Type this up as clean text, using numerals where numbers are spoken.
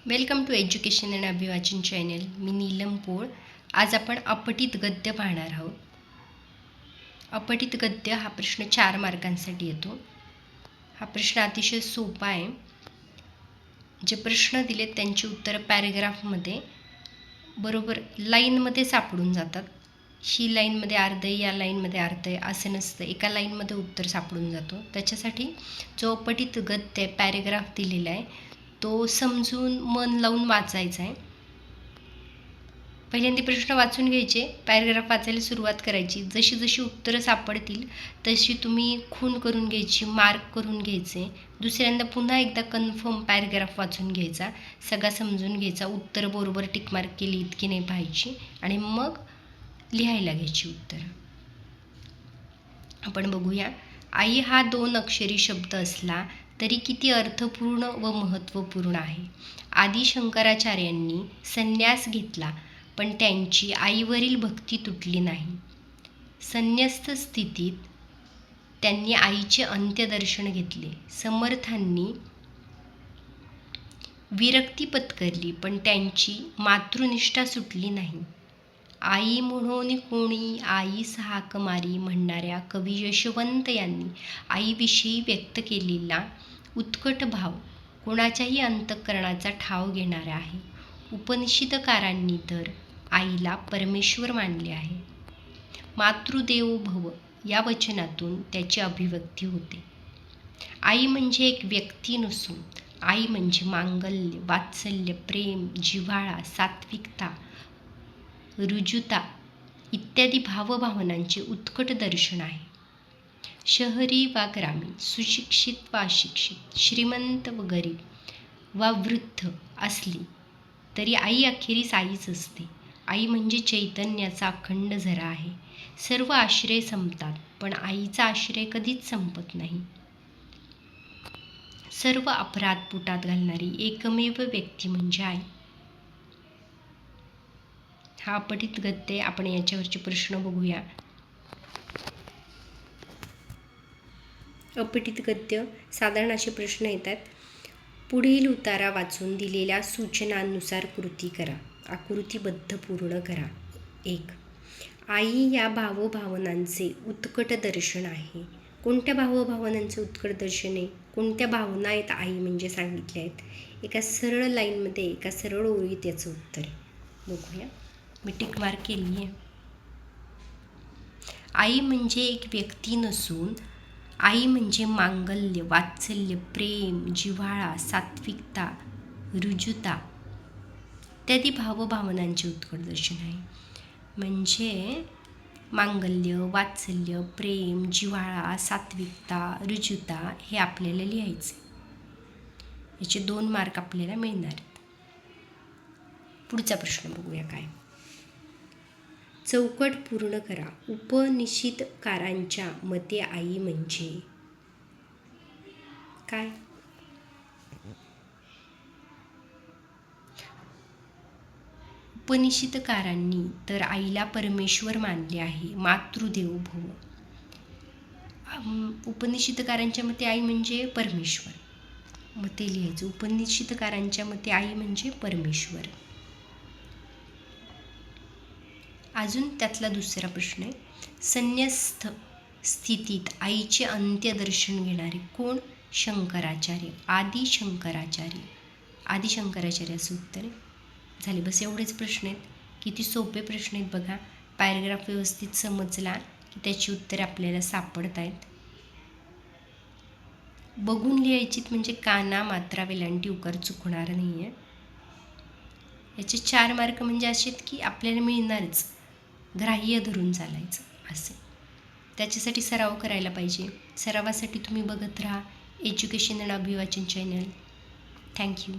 Welcome to education and अभिवाचन channel. मी नीलम पोळ. आज आपण अपठित गद्य पाहणार आहोत. अपठित गद्य हा प्रश्न 4 मार्कांसाठी येतो. हा प्रश्न अतिशय सोपा आहे. जे प्रश्न दिलेत त्यांची उत्तरं पॅरेग्राफमध्ये बरोबर लाईनमध्ये सापडून जातात. ही लाईनमध्ये अर्ध आहे, या लाईनमध्ये अर्ध आहे असं नसतं. एका लाईनमध्ये उत्तर सापडून जातो. त्याच्यासाठी जो अपठित गद्य आहे, पॅरेग्राफ दिलेला आहे, तो समजून मन लावून वाचायचा आहे. पहिल्यांदा प्रश्न वाचून घ्यायचे, पॅरेग्राफ वाचायला सुरुवात करायची. जशी जशी उत्तरं सापडतील तशी तुम्ही खूण करून घ्यायची, मार्क करून घ्यायचे. दुसऱ्यांदा पुन्हा एकदा कन्फर्म पॅरेग्राफ वाचून घ्यायचा, सगळा समजून घ्यायचा. उत्तर बरोबर टिकमार्क केली इतकी नाही पाहायची आणि मग लिहायला घ्यायची उत्तरं. आपण बघूया. आई हा 2 अक्षरी शब्द असला तरी किती अर्थपूर्ण व महत्त्वपूर्ण आहे. आदी शंकराचार्यांनी संन्यास घेतला, पण त्यांची आईवरील भक्ती तुटली नाही. संन्यस्त स्थितीत त्यांनी आईचे अंत्यदर्शन घेतले. समर्थांनी विरक्ती पत्करली, पण त्यांची मातृनिष्ठा सुटली नाही. आई म्हणून कोणी आईस हाक मारी म्हणणाऱ्या कवी यशवंत यांनी आईविषयी व्यक्त केलेला उत्कट भाव कोणाच्याही अंतःकरणाचा ठाव घेणारा आहे. उपनिषदकारांनी तर आईला परमेश्वर मानले आहे. मातृदेवो भव या वचनातून त्याची अभिव्यक्ती होते. आई म्हणजे एक व्यक्ती नसून आई म्हणजे मांगल्य, वात्सल्य, प्रेम, जिव्हाळा, सात्विकता, ऋजुता इत्यादी भावभावनांचे उत्कट दर्शन आहे. शहरी वा ग्रामीण, सुशिक्षित वा अशिक्षित, श्रीमंत व गरीब वा वृद्ध असली तरी आई अखेरीस आईच असते. आई म्हणजे चैतन्याचा अखंड झरा आहे. सर्व आश्रय संपतात, पण आईचा आश्रय कधीच संपत नाही. सर्व अपराध पोटात घालणारी एकमेव व्यक्ती म्हणजे आई. हा अपठित गद्य. आपण याच्यावरचे प्रश्न बघूया. अपठित गद्य साधारण असे प्रश्न येतात. पुढील उतारा वाचून दिलेल्या सूचनांनुसार कृती करा. आकृतीबद्ध पूर्ण करा. 1. आई या भावभावनांचे उत्कट दर्शन आहे. कोणत्या भावभावनांचे उत्कट दर्शन आहे? कोणत्या भावना आहेत आई म्हणजे सांगितल्या आहेत? एका सरळ लाईनमध्ये, एका सरळ ओळीत याचं उत्तर आहे. बघूया. मी टिक मार्क केली आहे. आई म्हणजे एक व्यक्ती नसून आई म्हणजे मांगल्य, वात्सल्य, प्रेम, जिव्हाळा, सात्विकता, ऋजुता इत्यादी भावभावनांचे उत्कट दर्शन आहे. म्हणजे मांगल्य, वात्सल्य, प्रेम, जिव्हाळा, सात्विकता, ऋजुता हे आपल्याला लिहायचे. याचे 2 मार्क आपल्याला मिळणार आहेत. पुढचा प्रश्न बघूया काय. चौकट पूर्ण करा. उपनिषदकारांच्या मते आई म्हणजे काय? उपनिषदकारांनी तर आईला परमेश्वर मानले आहे. मातृदेवो भव. उपनिषदकारांच्या मते आई म्हणजे परमेश्वर. मते लिहायचं. उपनिषदकारांच्या मते आई म्हणजे परमेश्वर. अजून त्यातला दुसरा प्रश्न आहे. संन्यस्त स्थितीत आईचे अंत्यदर्शन घेणारे कोण? शंकराचार्य. आदी शंकराचार्य. आदी शंकराचार्याचं उत्तर आहे. झाले. बस एवढेच प्रश्न आहेत. किती सोपे प्रश्न आहेत बघा. पॅरेग्राफ व्यवस्थित समजला की त्याची उत्तरे आपल्याला सापडत आहेत. बघून लिहायचीत म्हणजे काना, मात्रा, वेलांटी, उकार चुकणार नाही आहे. याचे 4 मार्क म्हणजे असे आहेत की आपल्याला मिळणारच, ग्राह्य धरून चालायचं असे. त्याच्यासाठी सराव करायला पाहिजे. सरावासाठी तुम्ही बघत राहा एज्युकेशन अँड अभिवाचन चॅनल. थँक्यू.